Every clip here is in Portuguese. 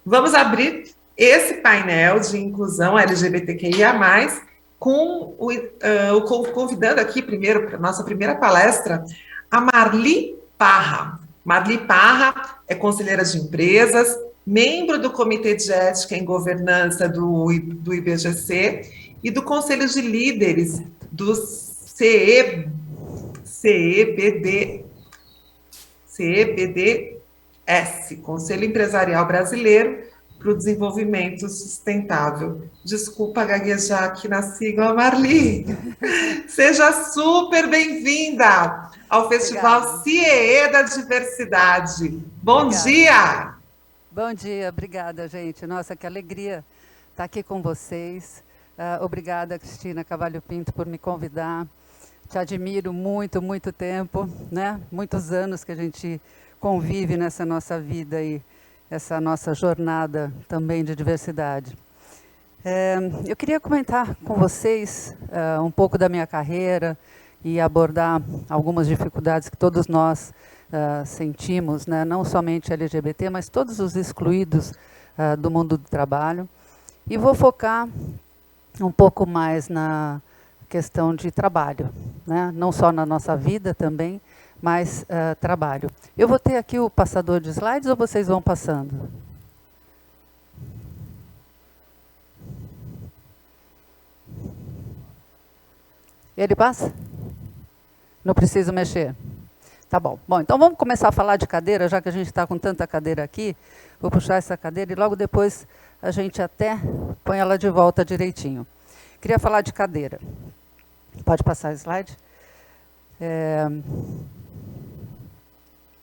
Vamos abrir esse painel de inclusão LGBTQIA+, convidando aqui primeiro para a nossa primeira palestra, a Marli Parra. Marli Parra é conselheira de empresas, membro do Comitê de Ética em Governança do IBGC e do Conselho de Líderes do CEBDS, Conselho Empresarial Brasileiro para o Desenvolvimento Sustentável. Desculpa gaguejar aqui na sigla, Marli. Seja super bem-vinda ao Festival CIEE da Diversidade. Bom dia! Bom dia, obrigada, gente. Nossa, que alegria estar aqui com vocês. Obrigada, Cristina Cavalho Pinto, por me convidar. Te admiro muito, muito tempo, né? Muitos anos que a gente convive nessa nossa vida e essa nossa jornada também de diversidade. Eu queria comentar com vocês um pouco da minha carreira e abordar algumas dificuldades que todos nós sentimos, né? Não somente LGBT, mas todos os excluídos do mundo do trabalho. E vou focar um pouco mais na questão de trabalho, né? Não só na nossa vida também, mas trabalho. Eu vou ter aqui o passador de slides ou vocês vão passando? Ele passa? Não preciso mexer? Tá bom. Bom, então vamos começar a falar de cadeira, já que a gente está com tanta cadeira aqui. Vou puxar essa cadeira e logo depois a gente até põe ela de volta direitinho. Queria falar de cadeira. Pode passar o slide?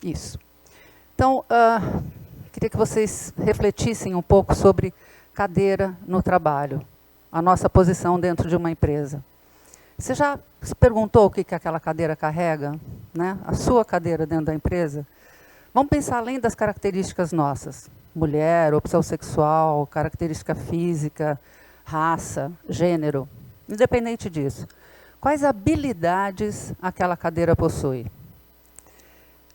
Isso. Então, queria que vocês refletissem um pouco sobre cadeira no trabalho, a nossa posição dentro de uma empresa. Você já se perguntou o que aquela cadeira carrega, né? A sua cadeira dentro da empresa? Vamos pensar além das características nossas. Mulher, opção sexual, característica física, raça, gênero. Independente disso. Quais habilidades aquela cadeira possui?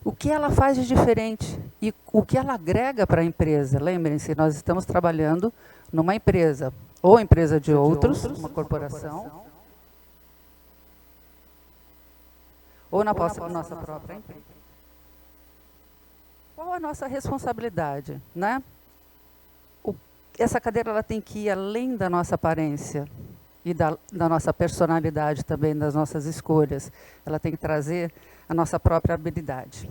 O que ela faz de diferente e o que ela agrega para a empresa? Lembrem-se, nós estamos trabalhando numa empresa, ou empresa de outros, uma corporação, ou na nossa própria empresa. Qual a nossa responsabilidade, né? Essa cadeira ela tem que ir além da nossa aparência e da nossa personalidade também, das nossas escolhas. Ela tem que trazer a nossa própria habilidade.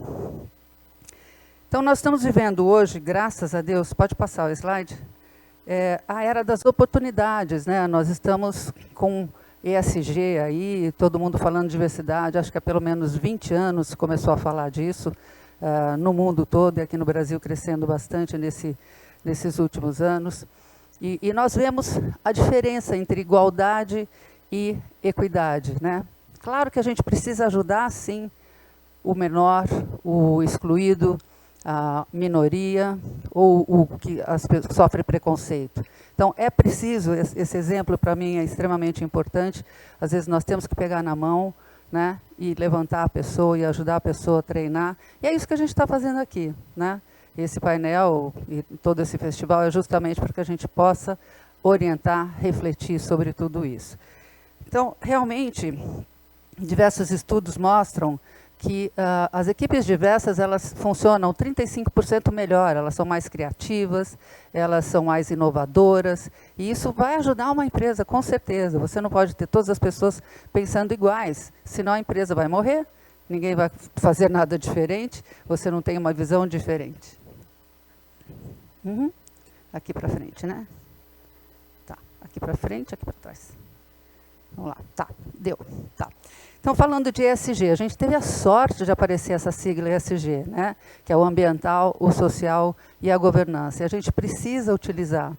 Então, nós estamos vivendo hoje, graças a Deus, pode passar o slide, a era das oportunidades, né? Nós estamos com ESG aí, todo mundo falando de diversidade, acho que há pelo menos 20 anos começou a falar disso, no mundo todo e aqui no Brasil crescendo bastante nesses últimos anos. E nós vemos a diferença entre igualdade e equidade, né? Claro que a gente precisa ajudar, sim, o menor, o excluído, a minoria ou o que sofre preconceito. Então, é preciso, esse exemplo para mim é extremamente importante, às vezes nós temos que pegar na mão, né, e levantar a pessoa e ajudar a pessoa a treinar, e é isso que a gente está fazendo aqui, né? Esse painel e todo esse festival é justamente para que a gente possa orientar, refletir sobre tudo isso. Então, realmente, diversos estudos mostram que as equipes diversas elas funcionam 35% melhor, elas são mais criativas, elas são mais inovadoras, e isso vai ajudar uma empresa, com certeza. Você não pode ter todas as pessoas pensando iguais, senão a empresa vai morrer, ninguém vai fazer nada diferente, você não tem uma visão diferente. Aqui para frente, né? Tá, aqui para frente, aqui para trás. Vamos lá, tá, deu, tá. Então, falando de ESG, a gente teve a sorte de aparecer essa sigla ESG, né? Que é o ambiental, o social e a governança. E a gente precisa utilizar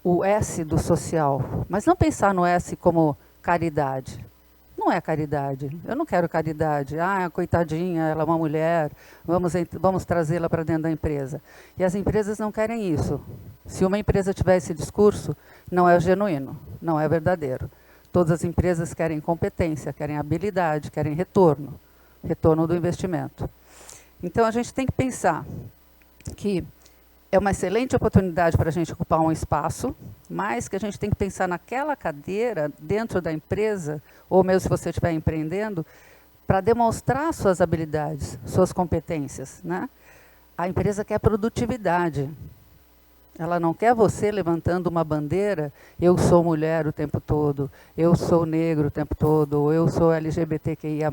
o S do social, mas não pensar no S como caridade. Não é caridade. Eu não quero caridade. Ah, coitadinha, ela é uma mulher, vamos trazê-la para dentro da empresa. E as empresas não querem isso. Se uma empresa tiver esse discurso, não é genuíno, não é verdadeiro. Todas as empresas querem competência, querem habilidade, querem retorno do investimento. Então, a gente tem que pensar que é uma excelente oportunidade para a gente ocupar um espaço, mas que a gente tem que pensar naquela cadeira dentro da empresa, ou mesmo se você estiver empreendendo, para demonstrar suas habilidades, suas competências, né? A empresa quer produtividade. Ela não quer você levantando uma bandeira, eu sou mulher o tempo todo, eu sou negro o tempo todo, ou eu sou LGBTQIA+.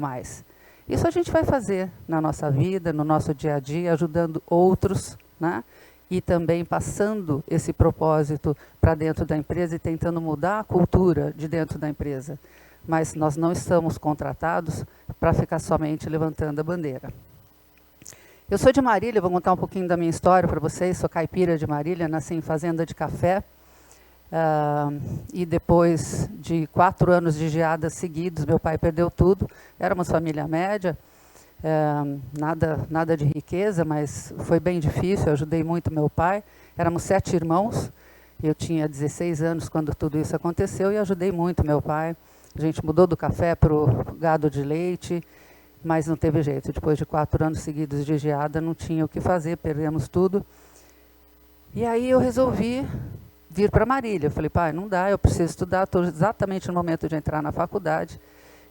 Isso a gente vai fazer na nossa vida, no nosso dia a dia, ajudando outros, né? E também passando esse propósito para dentro da empresa e tentando mudar a cultura de dentro da empresa. Mas nós não estamos contratados para ficar somente levantando a bandeira. Eu sou de Marília, vou contar um pouquinho da minha história para vocês. Sou caipira de Marília, nasci em fazenda de café. E depois de 4 anos de geadas seguidos, meu pai perdeu tudo. Éramos família média, nada de riqueza, mas foi bem difícil, eu ajudei muito meu pai. Éramos 7 irmãos, eu tinha 16 anos quando tudo isso aconteceu e ajudei muito meu pai. A gente mudou do café para o gado de leite, mas não teve jeito. Depois de 4 anos seguidos de geada, não tinha o que fazer, perdemos tudo. E aí eu resolvi vir para Marília. Eu falei, pai, não dá, eu preciso estudar, estou exatamente no momento de entrar na faculdade.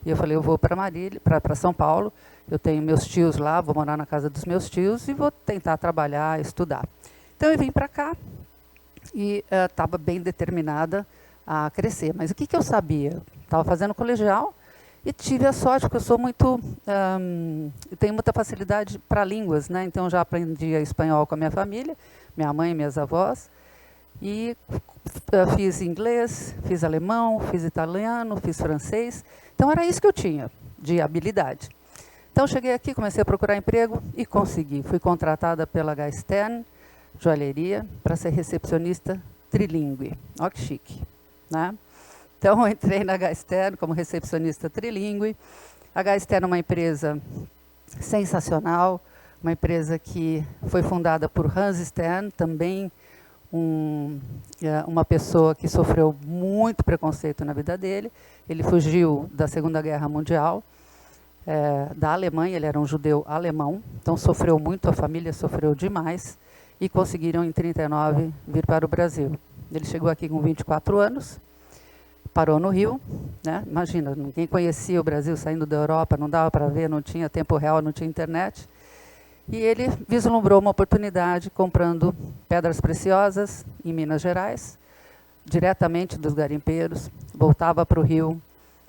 E eu falei, eu vou para Marília, para São Paulo, eu tenho meus tios lá, vou morar na casa dos meus tios e vou tentar trabalhar, estudar. Então eu vim para cá e estava bem determinada a crescer. Mas o que eu sabia? Estava fazendo colegial e tive a sorte, porque eu sou muito... eu tenho muita facilidade para línguas, né? Então eu já aprendi espanhol com a minha família, minha mãe e minhas avós. E fiz inglês, fiz alemão, fiz italiano, fiz francês. Então era isso que eu tinha de habilidade. Então cheguei aqui, comecei a procurar emprego e consegui. Fui contratada pela Gaisten Joalheria para ser recepcionista trilingue. Olha que chique, né? Então eu entrei na Gaisten como recepcionista trilingue. A Gaisten é uma empresa sensacional, uma empresa que foi fundada por Hans Stern, também uma pessoa que sofreu muito preconceito na vida dele. Ele fugiu da Segunda Guerra Mundial, da Alemanha, ele era um judeu alemão, então sofreu muito, a família sofreu demais, e conseguiram em 1939 vir para o Brasil. Ele chegou aqui com 24 anos, parou no Rio, né? Imagina, ninguém conhecia o Brasil saindo da Europa, não dava para ver, não tinha tempo real, não tinha internet. E ele vislumbrou uma oportunidade comprando pedras preciosas em Minas Gerais, diretamente dos garimpeiros, voltava para o Rio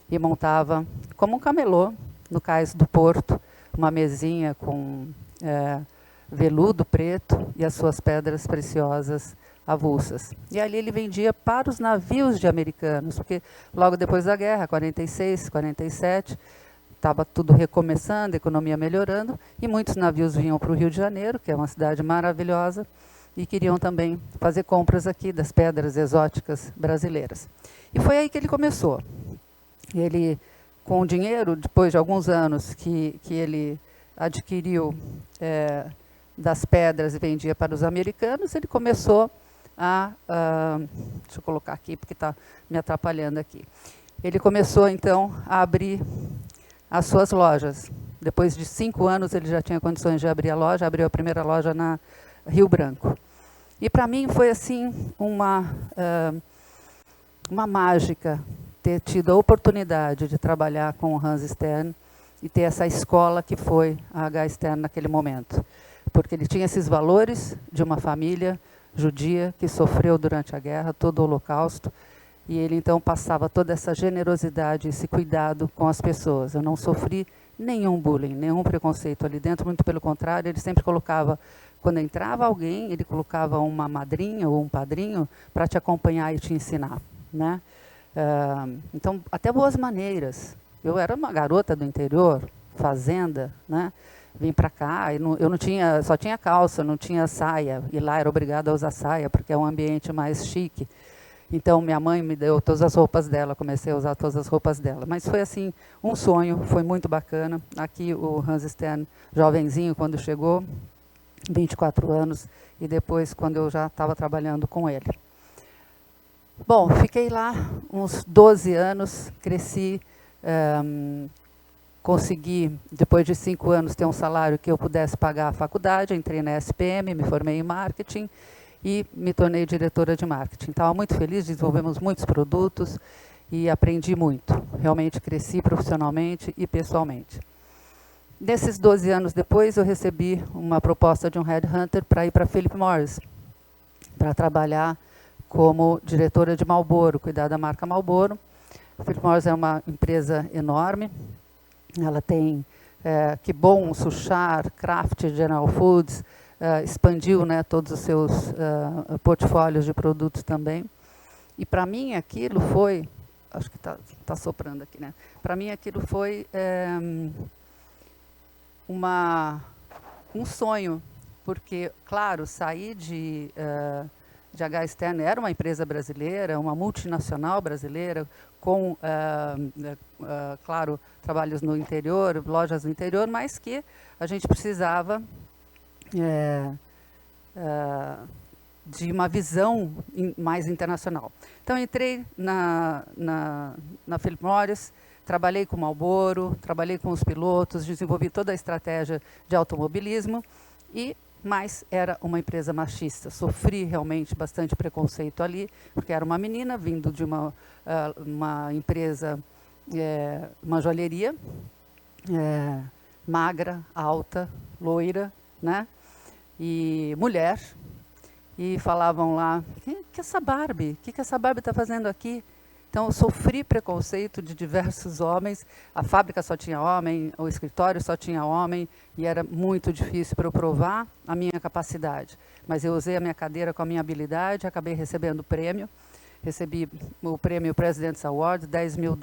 e montava, como um camelô, no cais do porto, uma mesinha com veludo preto e as suas pedras preciosas avulsas. E ali ele vendia para os navios de americanos, porque logo depois da guerra, 46, 47, estava tudo recomeçando, a economia melhorando, e muitos navios vinham para o Rio de Janeiro, que é uma cidade maravilhosa, e queriam também fazer compras aqui das pedras exóticas brasileiras. E foi aí que ele começou. Ele, com o dinheiro, depois de alguns anos que ele adquiriu das pedras e vendia para os americanos, ele começou deixa eu colocar aqui, porque está me atrapalhando aqui. Ele começou, então, a abrir as suas lojas. Depois de 5 anos, ele já tinha condições de abrir a loja, abriu a primeira loja na Rio Branco. E para mim foi assim uma mágica ter tido a oportunidade de trabalhar com o Hans Stern e ter essa escola que foi a H. Stern naquele momento. Porque ele tinha esses valores de uma família judia que sofreu durante a guerra, todo o Holocausto, e ele então passava toda essa generosidade, esse cuidado com as pessoas. Eu não sofri nenhum bullying, nenhum preconceito ali dentro, muito pelo contrário, ele sempre colocava, quando entrava alguém, ele colocava uma madrinha ou um padrinho para te acompanhar e te ensinar, né? Então, até boas maneiras. Eu era uma garota do interior, fazenda, né? Vim para cá, eu não tinha, só tinha calça, não tinha saia, e lá era obrigada a usar saia, porque é um ambiente mais chique. Então, minha mãe me deu todas as roupas dela, comecei a usar todas as roupas dela. Mas foi assim, um sonho, foi muito bacana. Aqui o Hans Stern, jovenzinho, quando chegou, 24 anos, e depois quando eu já estava trabalhando com ele. Bom, fiquei lá uns 12 anos, cresci consegui, depois de 5 anos, ter um salário que eu pudesse pagar a faculdade. Entrei na SPM, me formei em marketing e me tornei diretora de marketing. Estava muito feliz, desenvolvemos muitos produtos e aprendi muito. Realmente cresci profissionalmente e pessoalmente. Nesses 12 anos depois, eu recebi uma proposta de um headhunter para ir para Philip Morris, para trabalhar como diretora de Marlboro, cuidar da marca Marlboro. A Philip Morris é uma empresa enorme. Ela tem Que Bom, Suchar, Kraft, General Foods, expandiu, né, todos os seus portfólios de produtos também. E para mim aquilo foi, acho que tá soprando aqui, né? Para mim aquilo foi um sonho, porque, claro, sair de H. Stern era uma empresa brasileira, uma multinacional brasileira, com, claro, trabalhos no interior, lojas no interior, mas que a gente precisava de uma visão mais internacional. Então, entrei na Philip Morris, trabalhei com o Marlboro, trabalhei com os pilotos, desenvolvi toda a estratégia de automobilismo, mas era uma empresa machista. Sofri realmente bastante preconceito ali, porque era uma menina vindo de uma empresa, uma joalheria, magra, alta, loira, né? E mulher. E falavam lá, que essa Barbie? O que essa Barbie está fazendo aqui? Então, eu sofri preconceito de diversos homens. A fábrica só tinha homem, o escritório só tinha homem, e era muito difícil para eu provar a minha capacidade. Mas eu usei a minha cadeira com a minha habilidade, acabei recebendo o prêmio. Recebi o prêmio President's Award, $10 mil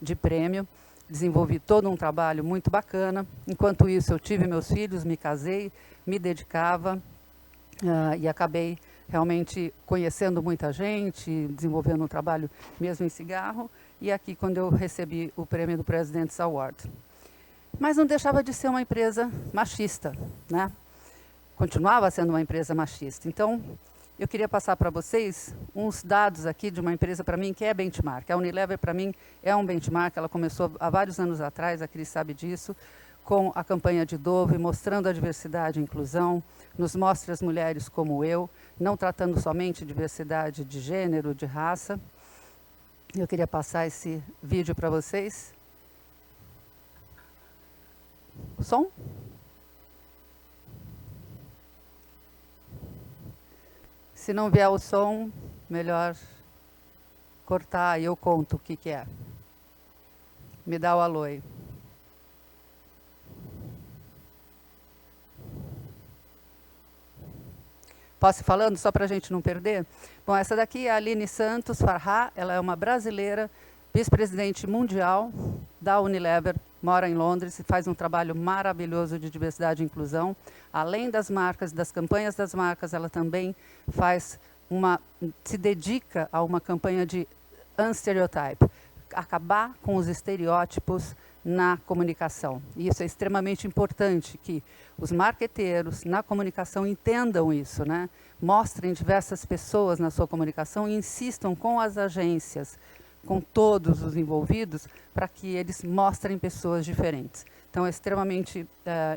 de prêmio. Desenvolvi todo um trabalho muito bacana. Enquanto isso, eu tive meus filhos, me casei, me dedicava e acabei realmente conhecendo muita gente, desenvolvendo um trabalho mesmo em cigarro, e aqui quando eu recebi o prêmio do President's Award. Mas não deixava de ser uma empresa machista, né? Continuava sendo uma empresa machista. Então, eu queria passar para vocês uns dados aqui de uma empresa para mim que é benchmark. A Unilever para mim é um benchmark, ela começou há vários anos atrás, a Cris sabe disso, com a campanha de Dove, mostrando a diversidade e inclusão, nos mostra as mulheres como eu, não tratando somente diversidade de gênero, de raça. Eu queria passar esse vídeo para vocês. Som? Se não vier o som, melhor cortar e eu conto o que é. Me dá o alô aí. Posso ir falando, só para a gente não perder? Bom, essa daqui é a Aline Santos Farha, ela é uma brasileira, vice-presidente mundial da Unilever, mora em Londres e faz um trabalho maravilhoso de diversidade e inclusão. Além das marcas, das campanhas das marcas, ela também se dedica a uma campanha de unstereotype, acabar com os estereótipos na comunicação. E isso é extremamente importante, que os marqueteiros na comunicação entendam isso, né? Mostrem diversas pessoas na sua comunicação e insistam com as agências, com todos os envolvidos, para que eles mostrem pessoas diferentes. Então, é extremamente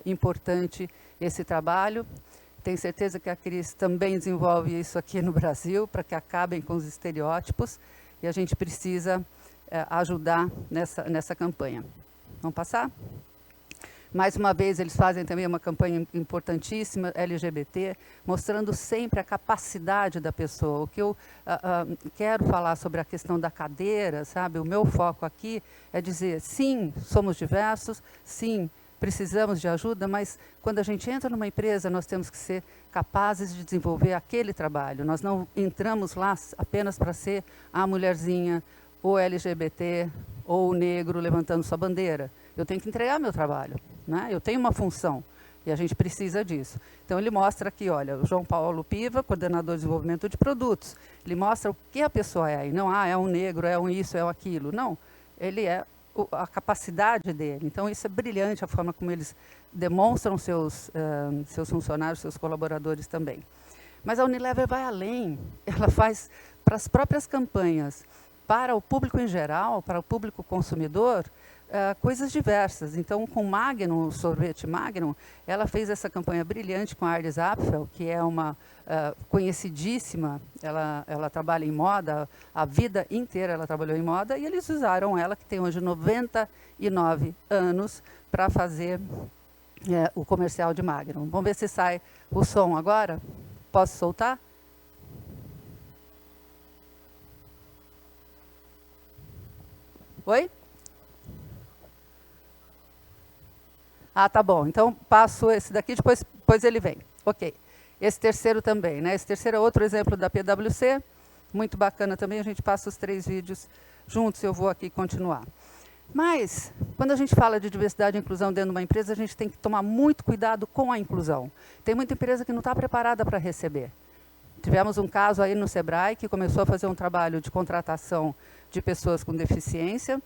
importante esse trabalho. Tenho certeza que a Cris também desenvolve isso aqui no Brasil, para que acabem com os estereótipos, e a gente precisa ajudar nessa campanha. Vamos passar? Mais uma vez, eles fazem também uma campanha importantíssima, LGBT, mostrando sempre a capacidade da pessoa. O que eu quero falar sobre a questão da cadeira, sabe? O meu foco aqui é dizer, sim, somos diversos, sim, precisamos de ajuda, mas quando a gente entra numa empresa, nós temos que ser capazes de desenvolver aquele trabalho. Nós não entramos lá apenas para ser a mulherzinha, ou LGBT, ou o negro levantando sua bandeira. Eu tenho que entregar meu trabalho, né? Eu tenho uma função e a gente precisa disso. Então, ele mostra aqui, olha, o João Paulo Piva, coordenador de desenvolvimento de produtos. Ele mostra o que a pessoa é, e não, é um negro, é um isso, é um aquilo. Não, ele é a capacidade dele. Então, isso é brilhante, a forma como eles demonstram seus funcionários, seus colaboradores também. Mas a Unilever vai além. Ela faz para as próprias campanhas para o público em geral, para o público consumidor, coisas diversas. Então, com Magnum, o sorvete Magnum, ela fez essa campanha brilhante com a Iris Apfel, que é uma conhecidíssima, ela trabalha em moda, a vida inteira ela trabalhou em moda, e eles usaram ela, que tem hoje 99 anos, para fazer o comercial de Magnum. Vamos ver se sai o som agora? Posso soltar? Oi? Ah, tá bom. Então, passo esse daqui, depois ele vem. Ok. Esse terceiro também, né? Esse terceiro é outro exemplo da PwC, muito bacana também. A gente passa os 3 vídeos juntos, eu vou aqui continuar. Mas, quando a gente fala de diversidade e inclusão dentro de uma empresa, a gente tem que tomar muito cuidado com a inclusão. Tem muita empresa que não está preparada para receber. Tivemos um caso aí no Sebrae, que começou a fazer um trabalho de contratação de pessoas com deficiência,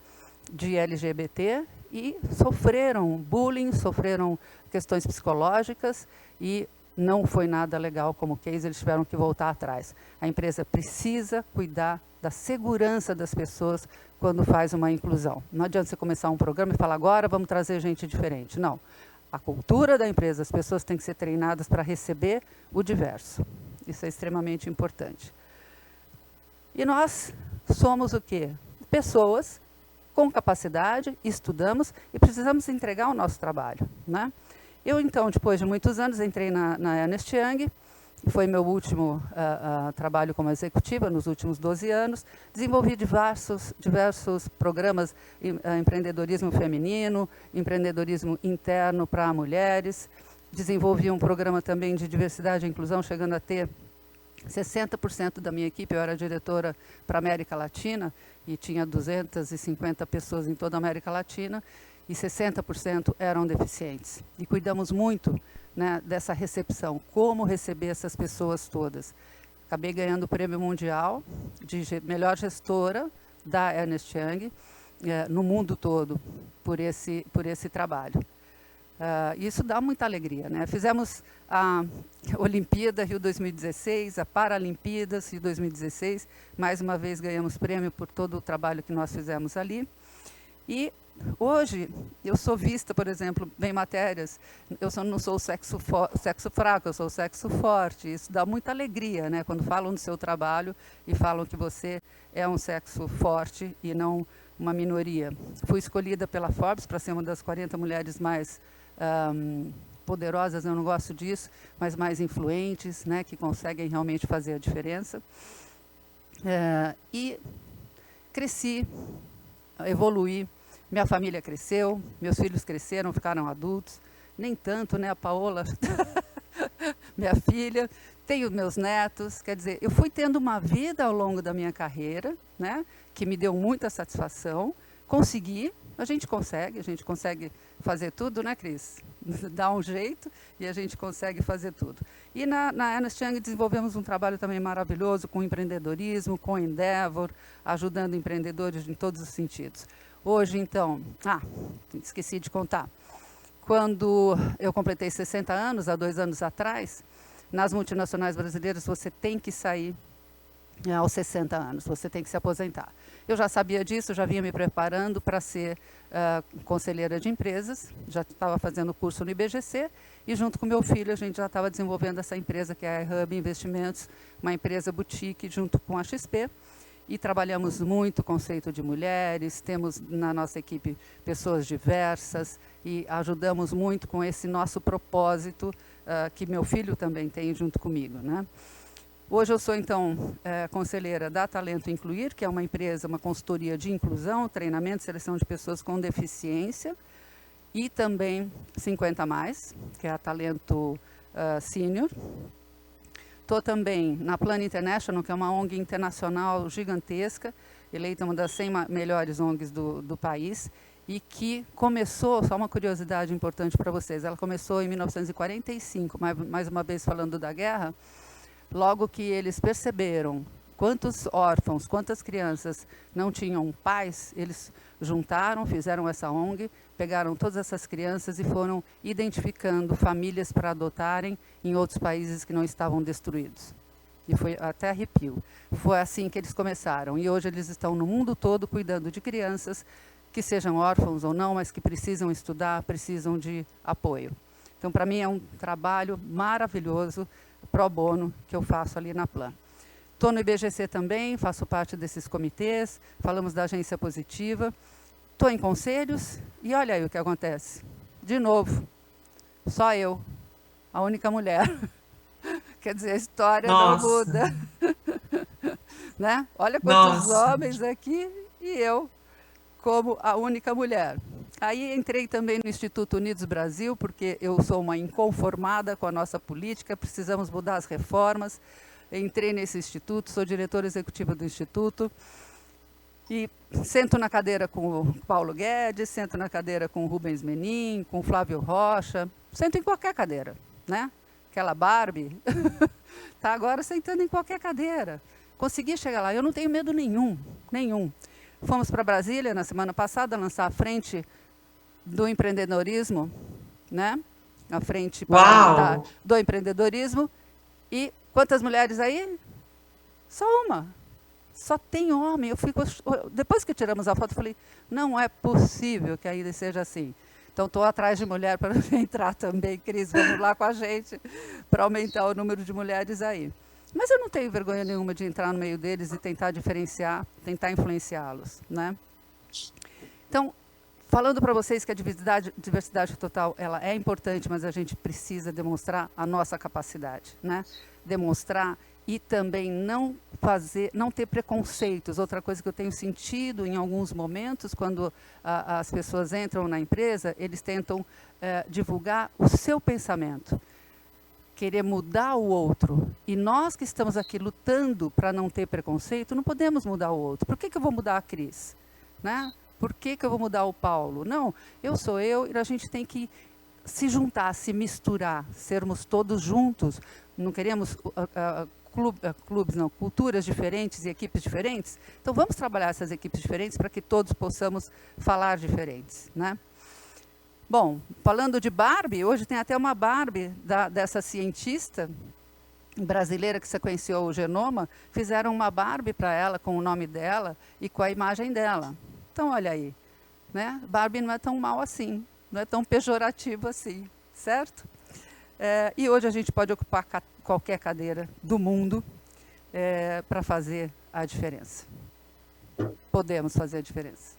de LGBT, e sofreram bullying, sofreram questões psicológicas, e não foi nada legal como case, eles tiveram que voltar atrás. A empresa precisa cuidar da segurança das pessoas quando faz uma inclusão. Não adianta você começar um programa e falar, agora vamos trazer gente diferente. Não. A cultura da empresa, as pessoas têm que ser treinadas para receber o diverso. Isso é extremamente importante. E nós somos o quê? Pessoas com capacidade, estudamos e precisamos entregar o nosso trabalho, né? Eu, então, depois de muitos anos, entrei na Ernst Young, foi meu último trabalho como executiva, nos últimos 12 anos. Desenvolvi diversos programas, empreendedorismo feminino, empreendedorismo interno para mulheres. Desenvolvi um programa também de diversidade e inclusão, chegando a ter 60% da minha equipe. Eu era diretora para a América Latina e tinha 250 pessoas em toda a América Latina, e 60% eram deficientes. E cuidamos muito, né, dessa recepção, como receber essas pessoas todas. Acabei ganhando o prêmio mundial de melhor gestora da Ernst Young no mundo todo por esse trabalho. Isso dá muita alegria, né? Fizemos a Olimpíada Rio 2016, a Paralimpíadas Rio 2016, mais uma vez ganhamos prêmio por todo o trabalho que nós fizemos ali. E hoje, eu sou vista, por exemplo, em matérias, não sou o sexo fraco, eu sou o sexo forte. Isso dá muita alegria, né? Quando falam do seu trabalho e falam que você é um sexo forte e não uma minoria. Fui escolhida pela Forbes para ser uma das 40 mulheres mais poderosas, eu não gosto disso, mas mais influentes, né? Que conseguem realmente fazer a diferença. E cresci, evoluí. Minha família cresceu, meus filhos cresceram, ficaram adultos. Nem tanto, né, a Paola, minha filha, tenho meus netos. Quer dizer, eu fui tendo uma vida ao longo da minha carreira, né, que me deu muita satisfação. Consegui, a gente consegue fazer tudo, né, Cris? Dá um jeito e a gente consegue fazer tudo. E na Ernst Young desenvolvemos um trabalho também maravilhoso com empreendedorismo, com Endeavor, ajudando empreendedores em todos os sentidos. Hoje, então, esqueci de contar. Quando eu completei 60 anos, há 2 anos atrás, nas multinacionais brasileiras você tem que sair aos 60 anos, você tem que se aposentar. Eu já sabia disso, já vinha me preparando para ser conselheira de empresas, já estava fazendo curso no IBGC, e junto com meu filho a gente já estava desenvolvendo essa empresa que é a Hub Investimentos, uma empresa boutique junto com a XP. E trabalhamos muito o conceito de mulheres, temos na nossa equipe pessoas diversas e ajudamos muito com esse nosso propósito que meu filho também tem junto comigo, né? Hoje eu sou, então, conselheira da Talento Incluir, que é uma empresa, uma consultoria de inclusão, treinamento e seleção de pessoas com deficiência, e também 50+, que é a Talento Senior. Estou também na Plan International, que é uma ONG internacional gigantesca, eleita uma das 100 melhores ONGs do país, e que começou, só uma curiosidade importante para vocês, ela começou em 1945, mais uma vez falando da guerra, logo que eles perceberam quantos órfãos, quantas crianças não tinham pais, eles juntaram, fizeram essa ONG, pegaram todas essas crianças e foram identificando famílias para adotarem em outros países que não estavam destruídos. E foi até arrepio. Foi assim que eles começaram. E hoje eles estão no mundo todo cuidando de crianças que sejam órfãos ou não, mas que precisam estudar, precisam de apoio. Então, para mim, é um trabalho maravilhoso, pro bono, que eu faço ali na Plan. Estou no IBGC também, faço parte desses comitês, falamos da agência positiva. Estou em conselhos e olha aí o que acontece. De novo, só eu, a única mulher. Quer dizer, a história não muda. Né? Olha quantos homens aqui e eu como a única mulher. Aí entrei também no Instituto Unidos Brasil, porque eu sou uma inconformada com a nossa política, precisamos mudar as reformas. Entrei nesse instituto, sou diretora executiva do instituto, e sento na cadeira com o Paulo Guedes, sento na cadeira com o Rubens Menin, com o Flávio Rocha, sento em qualquer cadeira, né? Aquela Barbie está agora sentando em qualquer cadeira. Consegui chegar lá, eu não tenho medo nenhum. Fomos para Brasília na semana passada lançar a frente do empreendedorismo, né? A frente parlamentar do empreendedorismo. E quantas mulheres aí? Só uma. Só tem homem. Depois que tiramos a foto, eu falei, não é possível que ainda seja assim. Então, estou atrás de mulher para entrar também, Cris, vamos lá com a gente, para aumentar o número de mulheres aí. Mas eu não tenho vergonha nenhuma de entrar no meio deles e tentar diferenciar, tentar influenciá-los, né? Então, falando para vocês que a diversidade total ela é importante, mas a gente precisa demonstrar a nossa capacidade, né? Demonstrar e também não ter preconceitos. Outra coisa que eu tenho sentido em alguns momentos, quando as pessoas entram na empresa, eles tentam divulgar o seu pensamento, querer mudar o outro. E nós que estamos aqui lutando para não ter preconceito, não podemos mudar o outro. Por que eu vou mudar a Cris? Né? Por que eu vou mudar o Paulo? Não, eu sou eu e a gente tem que se juntar, se misturar, sermos todos juntos. Não queremos clubes, não, culturas diferentes e equipes diferentes. Então vamos trabalhar essas equipes diferentes para que todos possamos falar diferentes, né? Bom, falando de Barbie, hoje tem até uma Barbie dessa cientista brasileira que sequenciou o genoma, fizeram uma Barbie para ela, com o nome dela e com a imagem dela. Então, olha aí, né? Barbie não é tão mal assim, não é tão pejorativo assim, certo? E hoje a gente pode ocupar qualquer cadeira do mundo para fazer a diferença. Podemos fazer a diferença.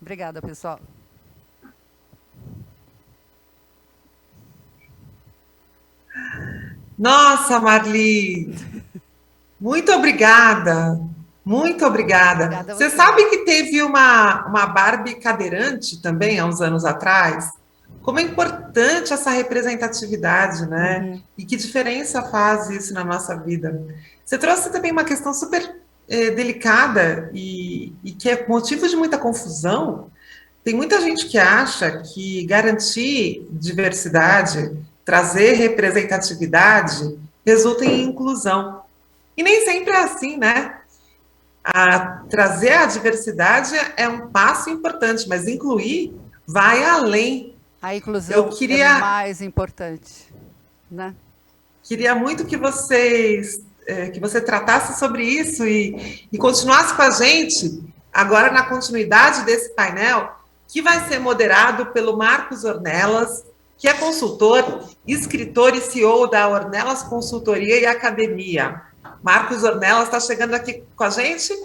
Obrigada, pessoal. Nossa, Marli, muito obrigada. Muito obrigada. Você sabe que teve uma Barbie cadeirante também, há uns anos atrás? Como é importante essa representatividade, né? Uhum. E que diferença faz isso na nossa vida. Você trouxe também uma questão super delicada e que é motivo de muita confusão. Tem muita gente que acha que garantir diversidade, trazer representatividade, resulta em inclusão. E nem sempre é assim, né? Trazer a diversidade é um passo importante, mas incluir vai além. A inclusão é mais importante, né? Queria muito que você tratasse sobre isso e continuasse com a gente agora na continuidade desse painel, que vai ser moderado pelo Marcos Ornelas, que é consultor, escritor e CEO da Ornelas Consultoria e Academia. Marcos Ornelas está chegando aqui com a gente.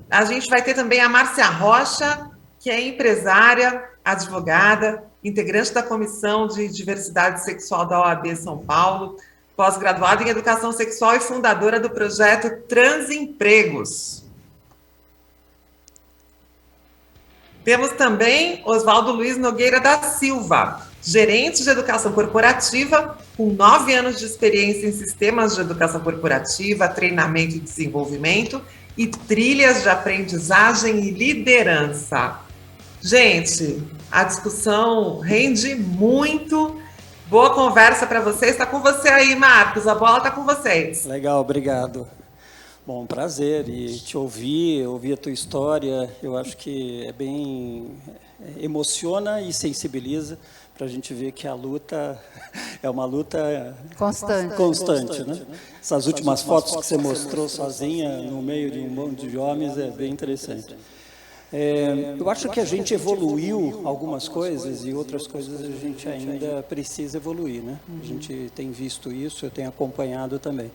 A gente vai ter também a Márcia Rocha, que é empresária, advogada, integrante da Comissão de Diversidade Sexual da OAB São Paulo, pós-graduada em Educação Sexual e fundadora do projeto Transempregos. Temos também Oswaldo Luiz Nogueira da Silva, gerente de educação corporativa, com 9 anos de experiência em sistemas de educação corporativa, treinamento e desenvolvimento e trilhas de aprendizagem e liderança. Gente, a discussão rende muito. Boa conversa para vocês. Está com você aí, Marcos. A bola está com vocês. Legal, obrigado. Bom, prazer e te ouvir a tua história. Eu acho que emociona e sensibiliza, para a gente ver que a luta é uma luta Constante, né? Essas últimas fotos que você mostrou sozinha no meio de um monte de homens é bem interessante. Eu acho que a gente evoluiu algumas coisas e outras coisas a gente ainda precisa evoluir, né? A gente tem visto isso, eu tenho acompanhado também.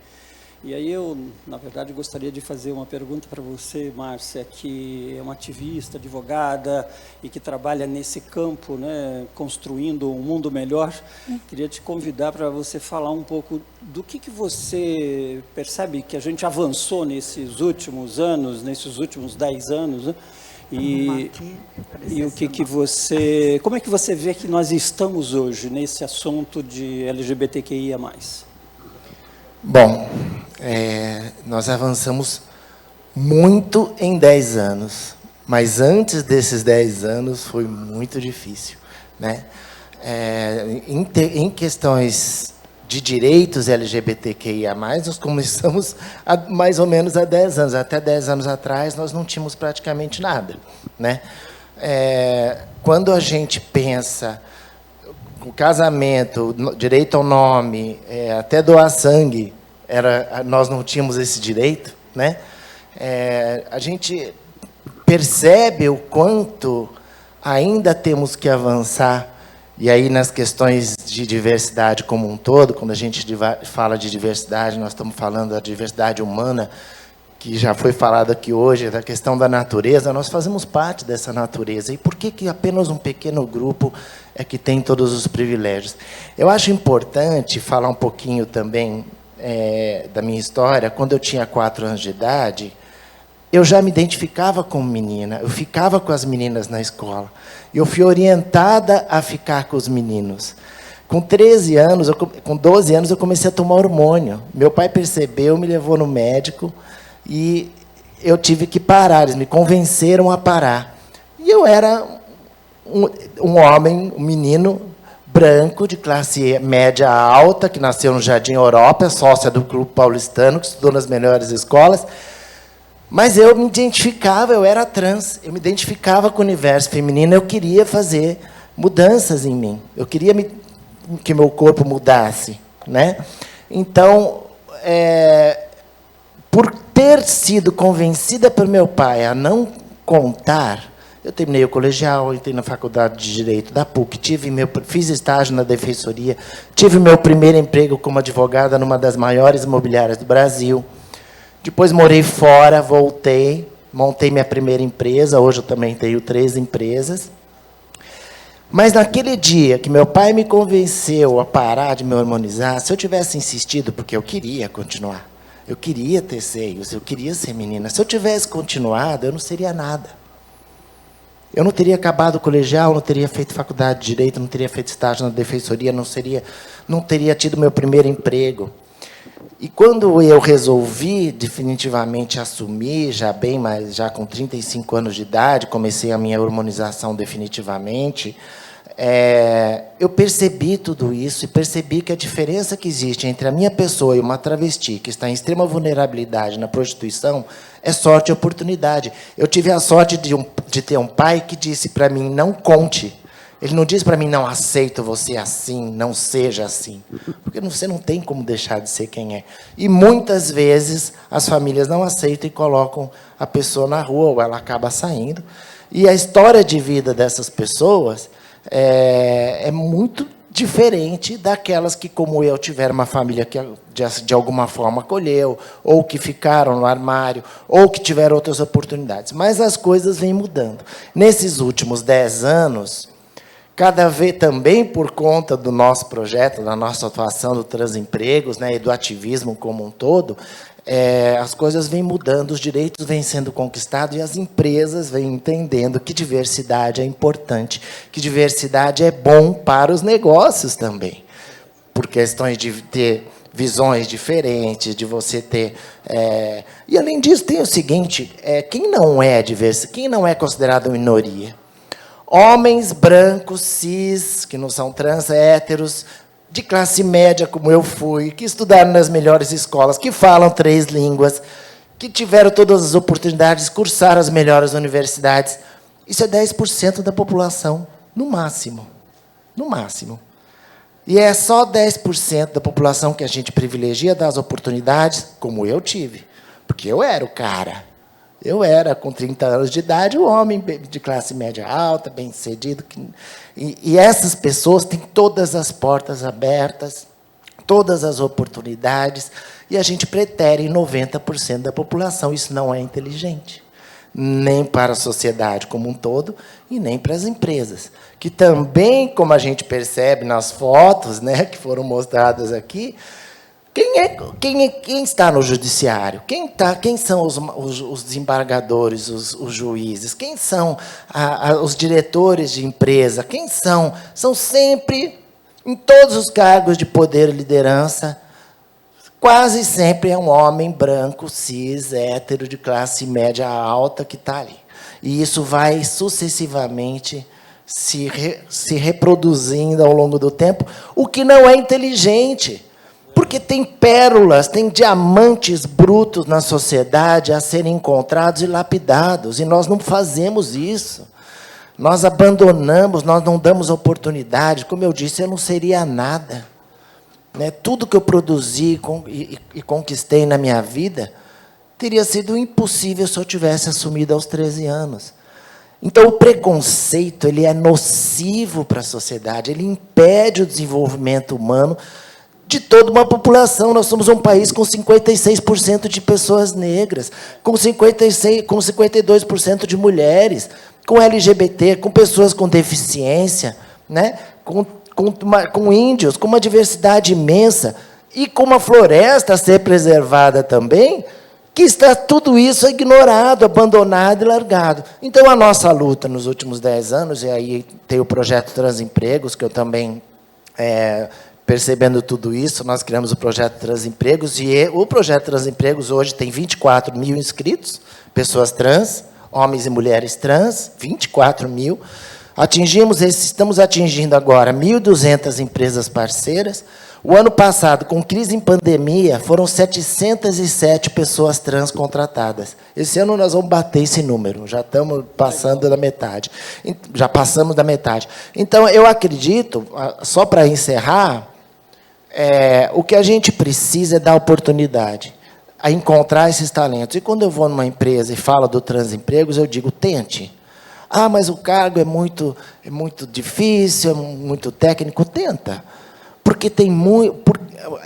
E aí eu, na verdade, gostaria de fazer uma pergunta para você, Márcia, que é uma ativista, advogada e que trabalha nesse campo, né, construindo um mundo melhor. Queria te convidar para você falar um pouco do que você percebe que a gente avançou nesses últimos anos, nesses últimos 10 anos, né? E o que você... Como é que você vê que nós estamos hoje nesse assunto de LGBTQIA+. Bom, nós avançamos muito em 10 anos, mas antes desses 10 anos foi muito difícil, né? Em questões de direitos LGBTQIA+, nós começamos mais ou menos há 10 anos. Até 10 anos atrás, nós não tínhamos praticamente nada, né? Quando a gente pensa o casamento, direito ao nome, até doar sangue, nós não tínhamos esse direito, né? A gente percebe o quanto ainda temos que avançar, e aí nas questões de diversidade como um todo, quando a gente fala de diversidade, nós estamos falando da diversidade humana, que já foi falado aqui hoje, da questão da natureza, nós fazemos parte dessa natureza. E por que apenas um pequeno grupo é que tem todos os privilégios? Eu acho importante falar um pouquinho também da minha história. Quando eu tinha 4 anos de idade, eu já me identificava como menina, eu ficava com as meninas na escola. Eu fui orientada a ficar com os meninos. Com 13 anos, com 12 anos, eu comecei a tomar hormônio. Meu pai percebeu, me levou no médico, e eu tive que parar, eles me convenceram a parar. E eu era um homem, um menino branco, de classe média alta, que nasceu no Jardim Europa, sócia do Clube Paulistano, que estudou nas melhores escolas. Mas eu me identificava, eu era trans, eu me identificava com o universo feminino, eu queria fazer mudanças em mim, eu queria que meu corpo mudasse, né? Então, por ter sido convencida por meu pai a não contar, eu terminei o colegial, entrei na faculdade de Direito da PUC, fiz estágio na Defensoria, tive meu primeiro emprego como advogada numa das maiores imobiliárias do Brasil. Depois morei fora, voltei, montei minha primeira empresa, hoje eu também tenho 3 empresas. Mas naquele dia que meu pai me convenceu a parar de me hormonizar, se eu tivesse insistido, porque eu queria continuar, eu queria ter seios, eu queria ser menina, se eu tivesse continuado, eu não seria nada. Eu não teria acabado o colegial, não teria feito faculdade de Direito, não teria feito estágio na Defensoria, não teria tido meu primeiro emprego. E quando eu resolvi definitivamente assumir, já com 35 anos de idade, comecei a minha hormonização definitivamente, eu percebi tudo isso e percebi que a diferença que existe entre a minha pessoa e uma travesti que está em extrema vulnerabilidade na prostituição é sorte e oportunidade. Eu tive a sorte de ter um pai que disse para mim, não conte. Ele não diz para mim, não aceito você assim, não seja assim. Porque você não tem como deixar de ser quem é. E, muitas vezes, as famílias não aceitam e colocam a pessoa na rua, ou ela acaba saindo. E a história de vida dessas pessoas é muito diferente daquelas que, como eu, tiveram uma família que, de alguma forma, acolheu, ou que ficaram no armário, ou que tiveram outras oportunidades. Mas as coisas vêm mudando. Nesses últimos 10 anos... Cada vez também por conta do nosso projeto, da nossa atuação do Transempregos, né, e do ativismo como um todo, as coisas vêm mudando, os direitos vêm sendo conquistados e as empresas vêm entendendo que diversidade é importante, que diversidade é bom para os negócios também, por questões de ter visões diferentes, de você ter... E, além disso, tem o seguinte, quem não é considerado minoria? Homens brancos, cis, que não são trans, héteros, de classe média, como eu fui, que estudaram nas melhores escolas, que falam 3 línguas, que tiveram todas as oportunidades, cursaram as melhores universidades. Isso é 10% da população, no máximo. no máximo. E é só 10% da população que a gente privilegia das oportunidades, como eu tive. Porque eu era o cara. Eu era, com 30 anos de idade, um homem de classe média alta, bem-sucedido. E essas pessoas têm todas as portas abertas, todas as oportunidades, e a gente pretere 90% da população. Isso não é inteligente, nem para a sociedade como um todo, e nem para as empresas, que também, como a gente percebe nas fotos, né, que foram mostradas aqui, quem está no judiciário? Quem são os desembargadores, os juízes? Quem são os diretores de empresa? Quem são? São sempre, em todos os cargos de poder e liderança, quase sempre é um homem branco, cis, hétero, de classe média alta que está ali. E isso vai sucessivamente se reproduzindo ao longo do tempo, o que não é inteligente. Porque tem pérolas, tem diamantes brutos na sociedade a serem encontrados e lapidados, e nós não fazemos isso. Nós abandonamos, nós não damos oportunidade. Como eu disse, eu não seria nada. Né? Tudo que eu produzi e conquistei na minha vida teria sido impossível se eu tivesse assumido aos 13 anos. Então, o preconceito ele é nocivo para a sociedade, ele impede o desenvolvimento humano de toda uma população. Nós somos um país com 56% de pessoas negras, com 52% de mulheres, com LGBT, com pessoas com deficiência, né? com índios, com uma diversidade imensa, e com uma floresta a ser preservada também, que está tudo isso ignorado, abandonado e largado. Então, a nossa luta nos últimos 10 anos, e aí tem o projeto Transempregos, que eu também... percebendo tudo isso, nós criamos o projeto Transempregos, e o projeto Transempregos hoje tem 24 mil inscritos, pessoas trans, homens e mulheres trans, 24 mil. Estamos atingindo agora 1.200 empresas parceiras. O ano passado, com crise em pandemia, foram 707 pessoas trans contratadas. Esse ano nós vamos bater esse número, já estamos passando da metade. Já passamos da metade. Então, eu acredito, só para encerrar, o que a gente precisa é dar oportunidade a encontrar esses talentos. E quando eu vou numa empresa e falo do Transempregos, eu digo, tente. Ah, mas o cargo é muito difícil, é muito técnico. Tenta. Porque tem muito...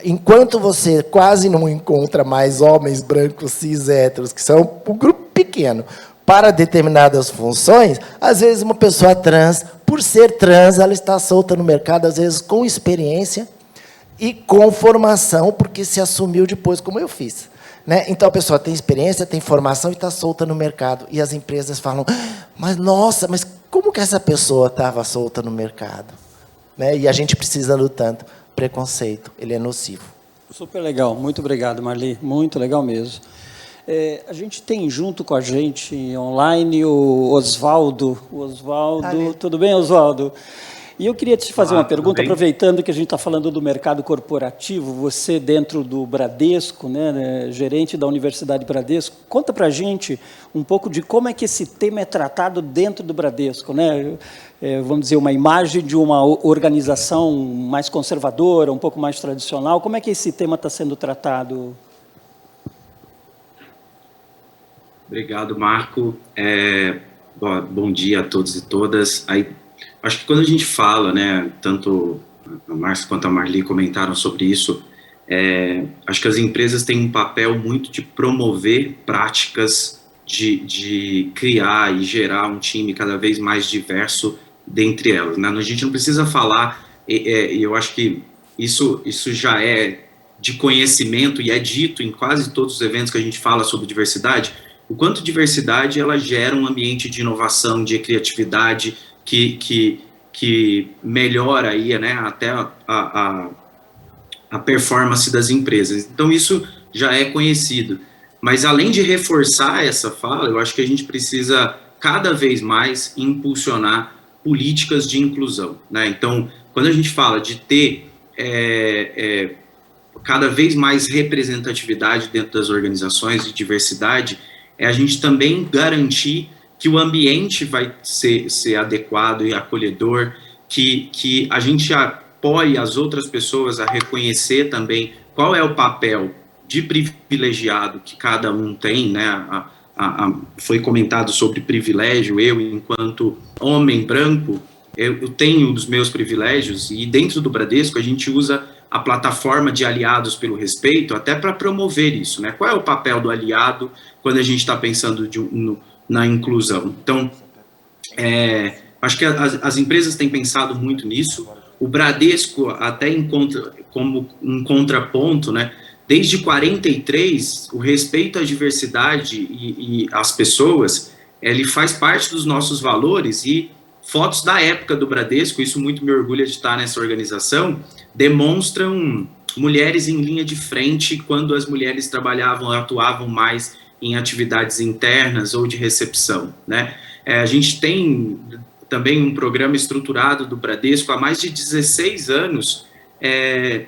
Enquanto você quase não encontra mais homens brancos, cis, héteros, que são um grupo pequeno, para determinadas funções, às vezes uma pessoa trans, por ser trans, ela está solta no mercado, às vezes com experiência, e com formação, porque se assumiu depois, como eu fiz. Né? Então, a pessoa tem experiência, tem formação e está solta no mercado. E as empresas falam, mas, nossa, mas como que essa pessoa estava solta no mercado? Né? E a gente precisando tanto. Preconceito, ele é nocivo. Super legal. Muito obrigado, Marli. Muito legal mesmo. A gente tem junto com a gente, online, o Oswaldo. Tudo bem, Oswaldo? E eu queria te fazer uma pergunta, aproveitando que a gente está falando do mercado corporativo, você dentro do Bradesco, né, gerente da Universidade Bradesco, conta para a gente um pouco de como é que esse tema é tratado dentro do Bradesco, né? Vamos dizer, uma imagem de uma organização mais conservadora, um pouco mais tradicional, como é que esse tema está sendo tratado? Obrigado, Marco. Bom dia a todos e todas. Acho que quando a gente fala, né, tanto a Márcia quanto a Marli comentaram sobre isso, acho que as empresas têm um papel muito de promover práticas de criar e gerar um time cada vez mais diverso dentre elas. Né? A gente não precisa falar, e eu acho que isso já é de conhecimento e é dito em quase todos os eventos que a gente fala sobre diversidade, o quanto diversidade ela gera um ambiente de inovação, de criatividade, que melhora aí, né, até a performance das empresas. Então, isso já é conhecido. Mas, além de reforçar essa fala, eu acho que a gente precisa, cada vez mais, impulsionar políticas de inclusão. Né? Então, quando a gente fala de ter cada vez mais representatividade dentro das organizações, de diversidade, a gente também garantir que o ambiente vai ser adequado e acolhedor, que a gente apoie as outras pessoas a reconhecer também qual é o papel de privilegiado que cada um tem, né? Foi comentado sobre privilégio. Eu, enquanto homem branco, eu tenho os meus privilégios, e dentro do Bradesco a gente usa a plataforma de aliados pelo respeito até para promover isso, né? Qual é o papel do aliado quando a gente está pensando na inclusão? Então, acho que as empresas têm pensado muito nisso. O Bradesco até encontra como um contraponto, né? Desde 43, o respeito à diversidade e às pessoas, ele faz parte dos nossos valores, e fotos da época do Bradesco, isso muito me orgulha de estar nessa organização, demonstram mulheres em linha de frente quando as mulheres atuavam mais em atividades internas ou de recepção, né? A gente tem também um programa estruturado do Bradesco há mais de 16 anos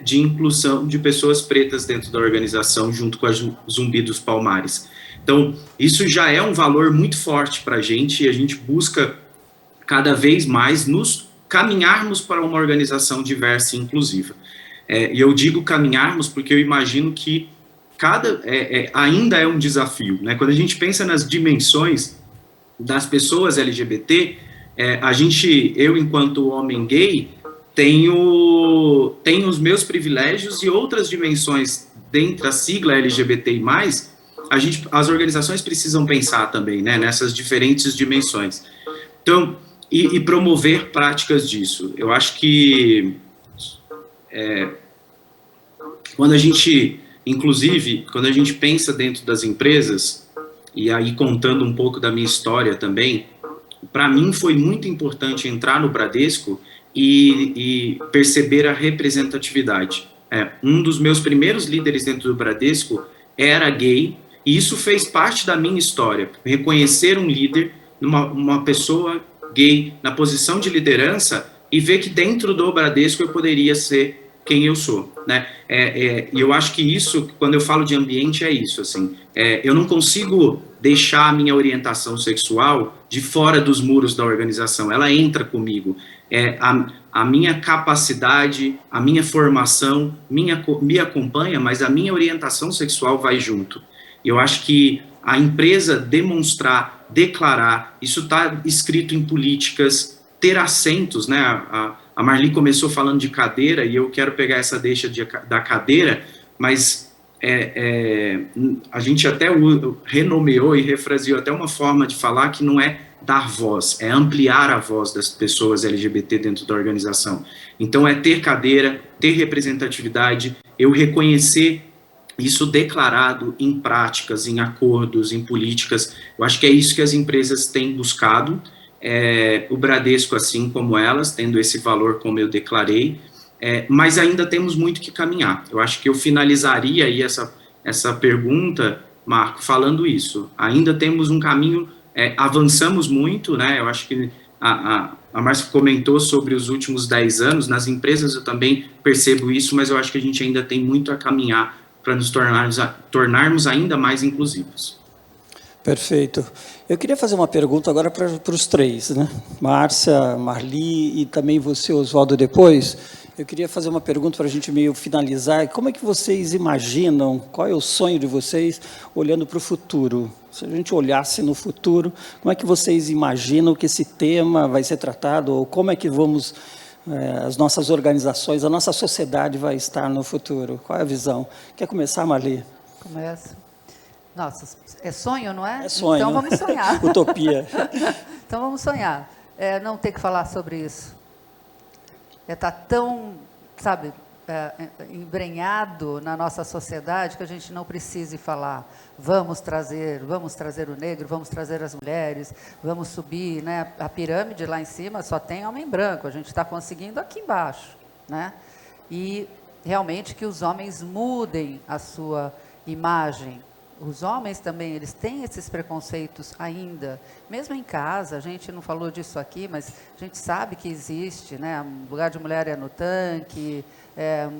de inclusão de pessoas pretas dentro da organização, junto com a Zumbi dos Palmares. Então, isso já é um valor muito forte para a gente, e a gente busca cada vez mais nos caminharmos para uma organização diversa e inclusiva. E eu digo caminharmos porque eu imagino que ainda é um desafio, né? Quando a gente pensa nas dimensões das pessoas LGBT, eu, enquanto homem gay, tenho os meus privilégios e outras dimensões dentro da sigla LGBTI+, as organizações precisam pensar também, né, nessas diferentes dimensões. Então, e promover práticas disso. Eu acho que quando a gente pensa dentro das empresas, e aí contando um pouco da minha história também, para mim foi muito importante entrar no Bradesco e perceber a representatividade. Um dos meus primeiros líderes dentro do Bradesco era gay, e isso fez parte da minha história. Reconhecer um líder, uma pessoa gay na posição de liderança, e ver que dentro do Bradesco eu poderia ser quem eu sou, né? E eu acho que isso, quando eu falo de ambiente, é isso, assim. Eu não consigo deixar a minha orientação sexual de fora dos muros da organização, ela entra comigo. A minha capacidade, a minha formação me acompanha, mas a minha orientação sexual vai junto. Eu acho que a empresa demonstrar, declarar, isso está escrito em políticas, ter assentos, né? A Marli começou falando de cadeira, e eu quero pegar essa deixa da cadeira, mas a gente até renomeou e refraseou até uma forma de falar que não é dar voz, é ampliar a voz das pessoas LGBT dentro da organização. Então, é ter cadeira, ter representatividade, eu reconhecer isso declarado em práticas, em acordos, em políticas. Eu acho que é isso que as empresas têm buscado, o Bradesco, assim como elas, tendo esse valor como eu declarei, mas ainda temos muito que caminhar. Eu acho que eu finalizaria aí essa pergunta, Marco, falando isso. Ainda temos um caminho, avançamos muito, né? Eu acho que a Márcia comentou sobre os últimos 10 anos, nas empresas eu também percebo isso, mas eu acho que a gente ainda tem muito a caminhar para nos tornarmos ainda mais inclusivos. Perfeito. Eu queria fazer uma pergunta agora para os três, né? Márcia, Marli e também você, Oswaldo, depois. Eu queria fazer uma pergunta para a gente meio finalizar. Como é que vocês imaginam, qual é o sonho de vocês olhando para o futuro? Se a gente olhasse no futuro, como é que vocês imaginam que esse tema vai ser tratado? Ou como é que as nossas organizações, a nossa sociedade vai estar no futuro? Qual é a visão? Quer começar, Marli? Começa. Nossa, é sonho, não é? É sonho. Então vamos sonhar. Utopia. Então vamos sonhar. Não ter que falar sobre isso. Está tão, sabe, embrenhado na nossa sociedade que a gente não precise falar. Vamos trazer o negro, vamos trazer as mulheres, vamos subir, né? A pirâmide lá em cima só tem homem branco, a gente está conseguindo aqui embaixo, né? E realmente que os homens mudem a sua imagem. Os homens também, eles têm esses preconceitos ainda, mesmo em casa. A gente não falou disso aqui, mas a gente sabe que existe, né? O lugar de mulher é no tanque,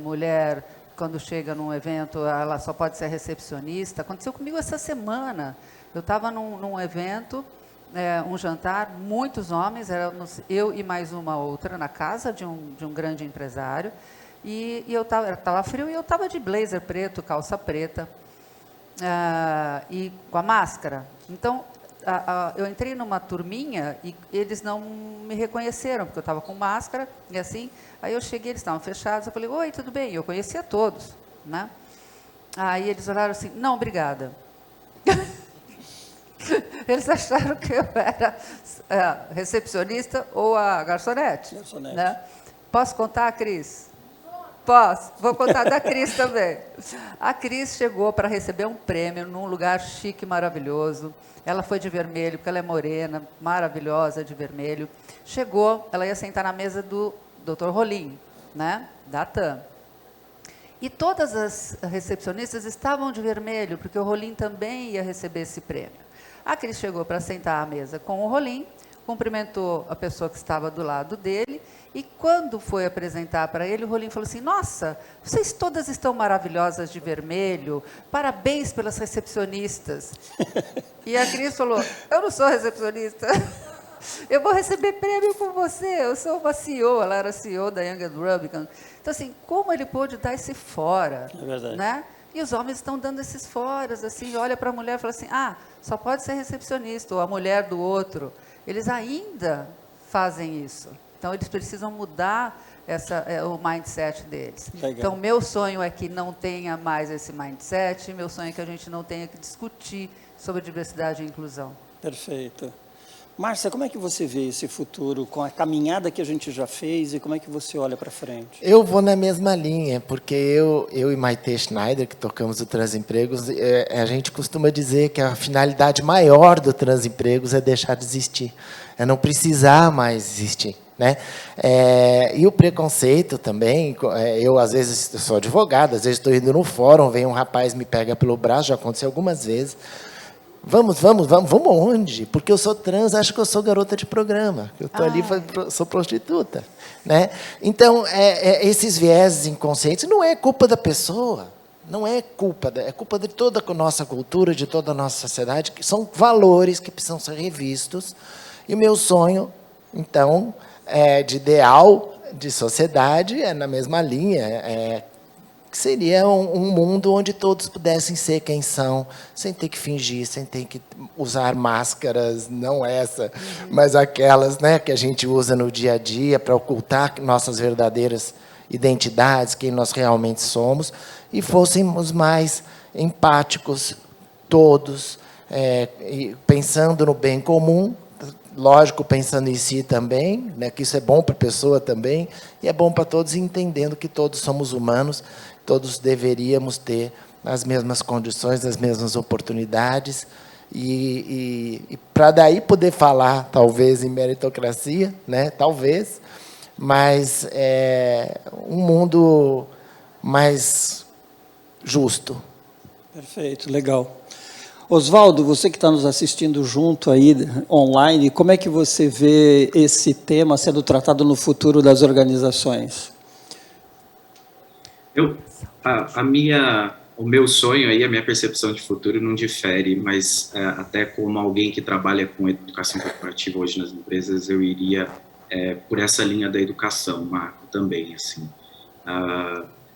mulher, quando chega num evento, ela só pode ser recepcionista. Aconteceu comigo essa semana. Eu estava num evento um jantar, muitos homens, éramos eu e mais uma outra, na casa de um grande empresário, e eu estava frio e eu estava de blazer preto, calça preta, e com a máscara. Então, eu entrei numa turminha e eles não me reconheceram, porque eu estava com máscara, e assim, aí eu cheguei, eles estavam fechados, eu falei, oi, tudo bem? Eu conhecia todos, né? Aí eles olharam assim, não, obrigada. Eles acharam que eu era recepcionista ou a garçonete. Né? Posso contar, Cris? Posso. Vou contar da Cris também. A Cris chegou para receber um prêmio num lugar chique, maravilhoso. Ela foi de vermelho, porque ela é morena, maravilhosa, de vermelho. Chegou, ela ia sentar na mesa do Dr. Rolim, né? Da TAM. E todas as recepcionistas estavam de vermelho, porque o Rolim também ia receber esse prêmio. A Cris chegou para sentar à mesa com o Rolim, cumprimentou a pessoa que estava do lado dele, e quando foi apresentar para ele, o Rolim falou assim, nossa, vocês todas estão maravilhosas de vermelho, parabéns pelas recepcionistas. E a Cris falou, eu não sou recepcionista, eu vou receber prêmio com você, eu sou uma CEO, ela era CEO da Young & Rubicon. Então, assim, como ele pôde dar esse fora? É verdade. Né? E os homens estão dando esses foras, assim, olha para a mulher e fala assim, só pode ser recepcionista, ou a mulher do outro. Eles ainda fazem isso. Então, eles precisam mudar o mindset deles. Legal. Então, meu sonho é que não tenha mais esse mindset, meu sonho é que a gente não tenha que discutir sobre diversidade e inclusão. Perfeito. Márcia, como é que você vê esse futuro, com a caminhada que a gente já fez, e como é que você olha para frente? Eu vou na mesma linha, porque eu e Maite Schneider, que tocamos o Transempregos, a gente costuma dizer que a finalidade maior do Transempregos é deixar de existir, é não precisar mais existir. Né? E o preconceito também, eu às vezes sou advogado, às vezes estou indo no fórum, vem um rapaz, me pega pelo braço, já aconteceu algumas vezes, vamos onde? Porque eu sou trans, acho que eu sou garota de programa, eu estou ali, sou prostituta. Né? Então, esses vieses inconscientes não é culpa da pessoa, não é culpa, é culpa de toda a nossa cultura, de toda a nossa sociedade, que são valores que precisam ser revistos, e o meu sonho, então, de ideal de sociedade é na mesma linha, que seria um mundo onde todos pudessem ser quem são, sem ter que fingir, sem ter que usar máscaras, não essa, mas aquelas, né, que a gente usa no dia a dia para ocultar nossas verdadeiras identidades, quem nós realmente somos, e fôssemos mais empáticos todos, pensando no bem comum, lógico, pensando em si também, né, que isso é bom para a pessoa também, e é bom para todos, entendendo que todos somos humanos, todos deveríamos ter as mesmas condições, as mesmas oportunidades, e para daí poder falar, talvez, em meritocracia, né, talvez, mas um mundo mais justo. Perfeito, legal. Oswaldo, você que está nos assistindo junto aí, online, como é que você vê esse tema sendo tratado no futuro das organizações? O meu sonho aí, a minha percepção de futuro não difere, mas até como alguém que trabalha com educação corporativa hoje nas empresas, eu iria por essa linha da educação, Marco, também, assim.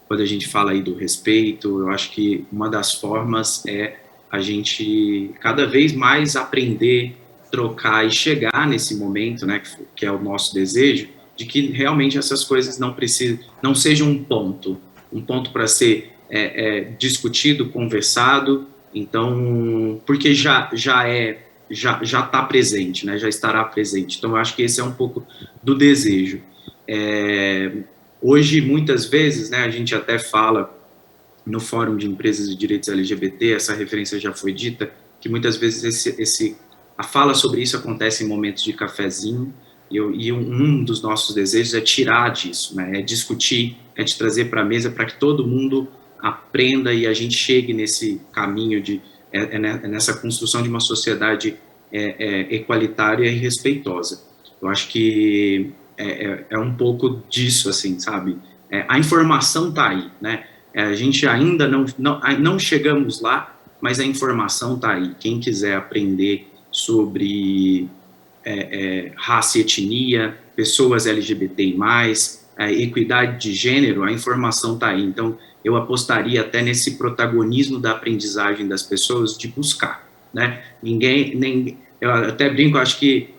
Quando a gente fala aí do respeito, eu acho que uma das formas é a gente cada vez mais aprender, trocar e chegar nesse momento, né, que é o nosso desejo, de que realmente essas coisas não sejam um ponto para ser discutido, conversado, então, porque já está presente, né, já estará presente. Então, eu acho que esse é um pouco do desejo. Hoje, muitas vezes, né, a gente até fala no Fórum de Empresas de Direitos LGBT, essa referência já foi dita, que muitas vezes a fala sobre isso acontece em momentos de cafezinho, e um dos nossos desejos é tirar disso, né? É discutir, é de trazer para a mesa para que todo mundo aprenda e a gente chegue nesse caminho, nessa construção de uma sociedade equalitária e respeitosa. Eu acho que é um pouco disso, assim, sabe? A informação está aí, né? A gente ainda não chegamos lá, mas a informação está aí. Quem quiser aprender sobre raça e etnia, pessoas LGBTI+, equidade de gênero, a informação está aí. Então, eu apostaria até nesse protagonismo da aprendizagem das pessoas de buscar, né? Eu até brinco, acho que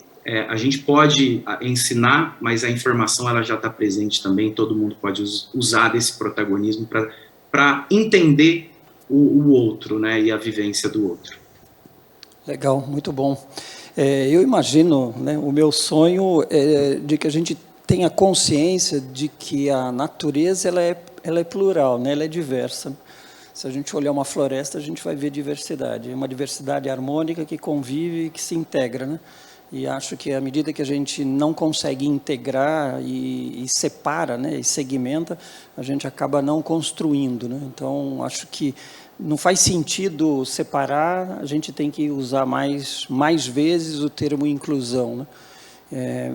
a gente pode ensinar, mas a informação ela já está presente também, todo mundo pode usar desse protagonismo para entender o outro, né, e a vivência do outro. Legal, muito bom. Eu imagino, né, o meu sonho é de que a gente tenha consciência de que a natureza ela é plural, né, ela é diversa. Se a gente olhar uma floresta, a gente vai ver diversidade. É uma diversidade harmônica que convive e que se integra, né? E acho que à medida que a gente não consegue integrar e separa, né, e segmenta, a gente acaba não construindo, né? Então, acho que não faz sentido separar, a gente tem que usar mais vezes o termo inclusão, né?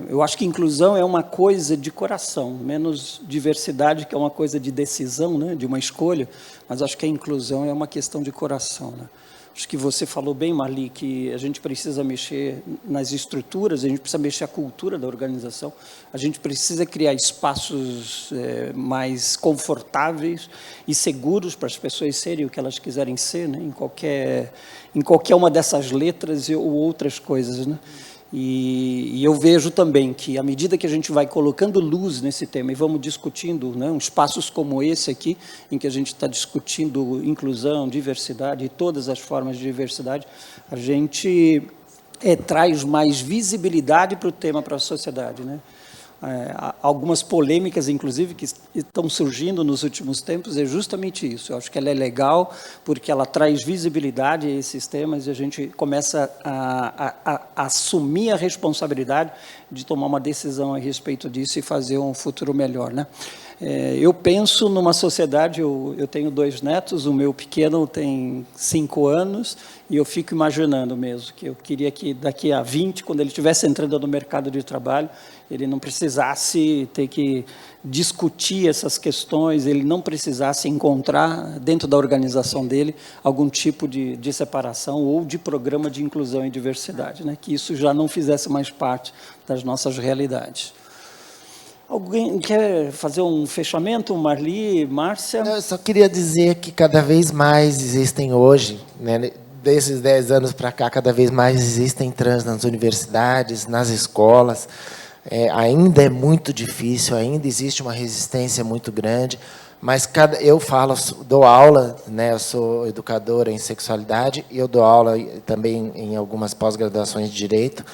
Eu acho que inclusão é uma coisa de coração, menos diversidade, que é uma coisa de decisão, né, de uma escolha, mas acho que a inclusão é uma questão de coração, né? Acho que você falou bem, Marli, que a gente precisa mexer nas estruturas, a gente precisa mexer a cultura da organização, a gente precisa criar espaços mais confortáveis e seguros para as pessoas serem o que elas quiserem ser, né, em qualquer uma dessas letras ou outras coisas, né? E eu vejo também que, à medida que a gente vai colocando luz nesse tema e vamos discutindo, né, uns espaços como esse aqui, em que a gente está discutindo inclusão, diversidade e todas as formas de diversidade, a gente traz mais visibilidade para o tema, para a sociedade, né? Algumas polêmicas, inclusive, que estão surgindo nos últimos tempos, é justamente isso. Eu acho que ela é legal porque ela traz visibilidade a esses temas e a gente começa a assumir a responsabilidade de tomar uma decisão a respeito disso e fazer um futuro melhor, né? Eu penso numa sociedade, eu tenho 2 netos, o meu pequeno tem 5 anos, e eu fico imaginando mesmo, que eu queria que daqui a 20, quando ele estivesse entrando no mercado de trabalho, ele não precisasse ter que discutir essas questões, ele não precisasse encontrar dentro da organização dele algum tipo de separação ou de programa de inclusão e diversidade, né? Que isso já não fizesse mais parte das nossas realidades. Alguém quer fazer um fechamento, Marli, Márcia? Eu só queria dizer que cada vez mais existem hoje, né, desses 10 anos para cá, cada vez mais existem trans nas universidades, nas escolas. Ainda é muito difícil, ainda existe uma resistência muito grande, mas eu dou aula, né, eu sou educadora em sexualidade e eu dou aula também em algumas pós-graduações de Direito,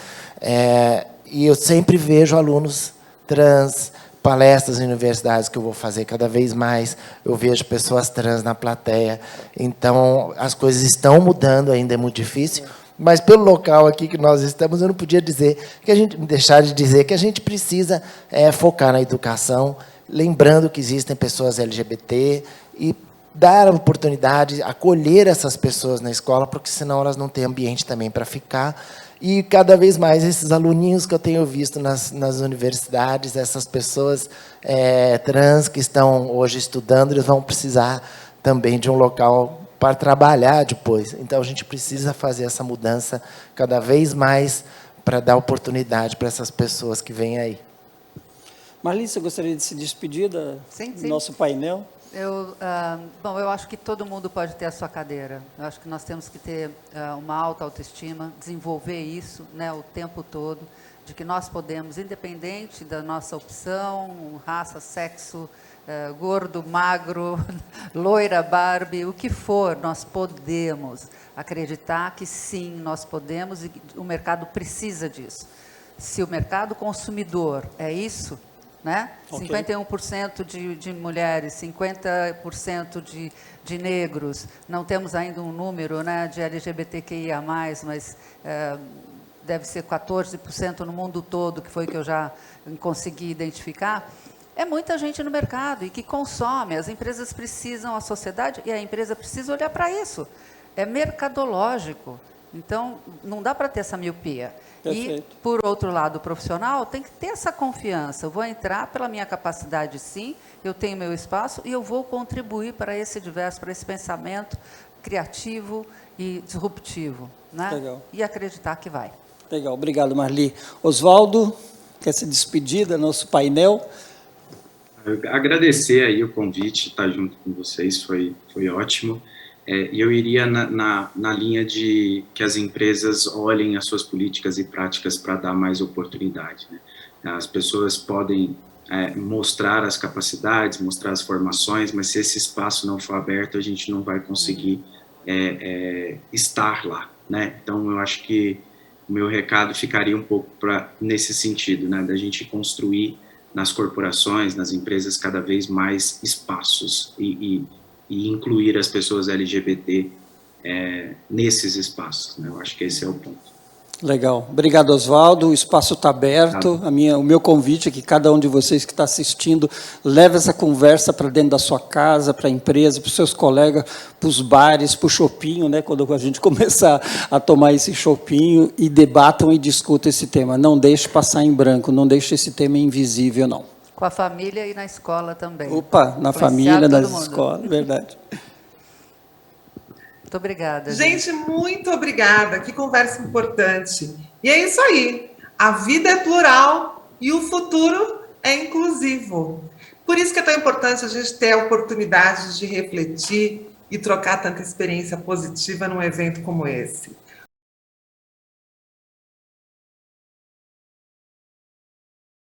e eu sempre vejo alunos trans, palestras em universidades que eu vou fazer cada vez mais, eu vejo pessoas trans na plateia, então as coisas estão mudando, ainda é muito difícil, mas pelo local aqui que nós estamos, eu não podia deixar de dizer que a gente precisa focar na educação, lembrando que existem pessoas LGBT e dar a oportunidade, acolher essas pessoas na escola, porque senão elas não têm ambiente também para ficar. E cada vez mais esses aluninhos que eu tenho visto nas universidades, essas pessoas trans que estão hoje estudando, eles vão precisar também de um local para trabalhar depois. Então, a gente precisa fazer essa mudança cada vez mais para dar oportunidade para essas pessoas que vêm aí. Marli, você gostaria de se despedir do nosso painel? Bom, eu acho que todo mundo pode ter a sua cadeira. Eu acho que nós temos que ter uma alta autoestima, desenvolver isso, né, o tempo todo, de que nós podemos, independente da nossa opção, raça, sexo, gordo, magro, loira, Barbie, o que for, nós podemos acreditar que sim, nós podemos e o mercado precisa disso. Se o mercado consumidor é isso, né? Okay. 51% de mulheres, 50% de negros, não temos ainda um número, né, de LGBTQIA+, mas deve ser 14% no mundo todo, que foi que eu já consegui identificar. É muita gente no mercado e que consome, as empresas precisam, a sociedade e a empresa precisa olhar para isso. É mercadológico, então não dá para ter essa miopia. Perfeito. E, por outro lado, o profissional tem que ter essa confiança. Eu vou entrar pela minha capacidade, sim, eu tenho meu espaço e eu vou contribuir para esse diverso, para esse pensamento criativo e disruptivo, né? Legal. E acreditar que vai. Legal, obrigado, Marli. Oswaldo, quer se despedir do nosso painel? Agradecer aí o convite, estar junto com vocês, foi ótimo. E eu iria na linha de que as empresas olhem as suas políticas e práticas para dar mais oportunidade, né? As pessoas podem mostrar as capacidades, mostrar as formações, mas se esse espaço não for aberto, a gente não vai conseguir estar lá, né? Então, eu acho que o meu recado ficaria um pouco nesse sentido, né? Da gente construir nas corporações, nas empresas, cada vez mais espaços e incluir as pessoas LGBT nesses espaços, né? Eu acho que esse é o ponto. Legal. Obrigado, Oswaldo. O espaço está aberto. O meu convite é que cada um de vocês que está assistindo leve essa conversa para dentro da sua casa, para a empresa, para os seus colegas, para os bares, para o chopinho, né? Quando a gente começar a tomar esse chopinho, e debatam e discutam esse tema. Não deixe passar em branco, não deixe esse tema invisível, não. Com a família e na escola também. Opa, na família, nas escolas, verdade. Muito obrigada. Gente, muito obrigada. Que conversa importante. E é isso aí. A vida é plural e o futuro é inclusivo. Por isso que é tão importante a gente ter a oportunidade de refletir e trocar tanta experiência positiva num evento como esse.